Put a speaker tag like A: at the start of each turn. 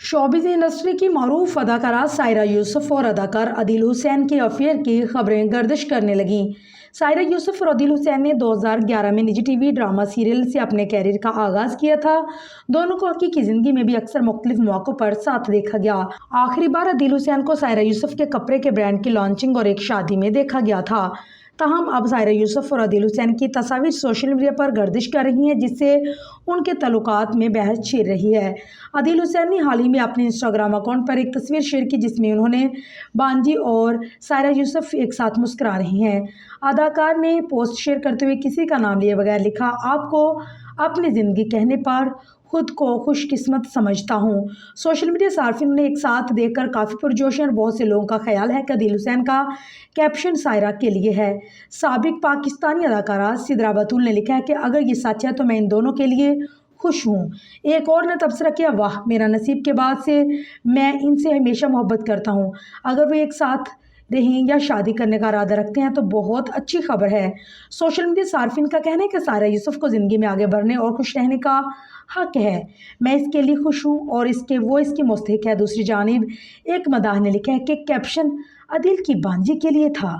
A: Showbiz industry की मरूफ अदाकारा सायरा यूसुफ और अदाकार अदील हुसैन के अफेयर की खबरें गर्दिश करने लगीं। सायरा यूसुफ और अदील हुसैन ने 2011 में निजी टीवी ड्रामा सीरियल से अपने कैरियर का आगाज़ किया था। दोनों को हकीकी ज़िंदगी में भी अक्सर मुख्तलिफ मौक़ों पर साथ देखा गया। आखिरी बार अदील हुसैन को सायरा यूसुफ के कपड़े के ब्रांड की लॉन्चिंग और एक शादी में देखा गया था। ताहम अब सायरा यूसुफ और अदील हुसैन की तस्वीर सोशल मीडिया पर गर्दिश कर रही हैं, जिससे उनके तल्लुकात में बहस छिड़ रही है। अदील हुसैन ने हाल ही में अपने इंस्टाग्राम अकाउंट पर एक तस्वीर शेयर की, जिसमें उन्होंने बांजी और सायरा यूसुफ एक साथ मुस्कुरा रही हैं। अदाकार ने पोस्ट शेयर करते हुए किसी का नाम लिए बगैर लिखा, आपको अपनी ज़िंदगी कहने पर खुद को खुशकिस्मत समझता हूँ। सोशल मीडिया सार्फिन ने एक साथ देखकर काफ़ी पुरजोश हैं और बहुत से लोगों का ख्याल है कि अदील हुसैन का कैप्शन सायरा के लिए है। साबिक पाकिस्तानी अदाकारा सिद्रा बतूल ने लिखा है कि अगर ये सच है तो मैं इन दोनों के लिए खुश हूँ। एक और ने तबसरा किया, वाह मेरा नसीब के बाद से मैं इनसे हमेशा मोहब्बत करता हूँ। अगर वो एक साथ रहें या शादी करने का इरादा रखते हैं तो बहुत अच्छी खबर है। सोशल मीडिया सार्फिन का कहना है कि सायरा यूसुफ को ज़िंदगी में आगे बढ़ने और खुश रहने का हक है। मैं इसके लिए खुश हूँ और इसकी मुस्तहिक है। दूसरी जानिब एक मदाह ने लिखा है कि कैप्शन अदील की बांजी के लिए था।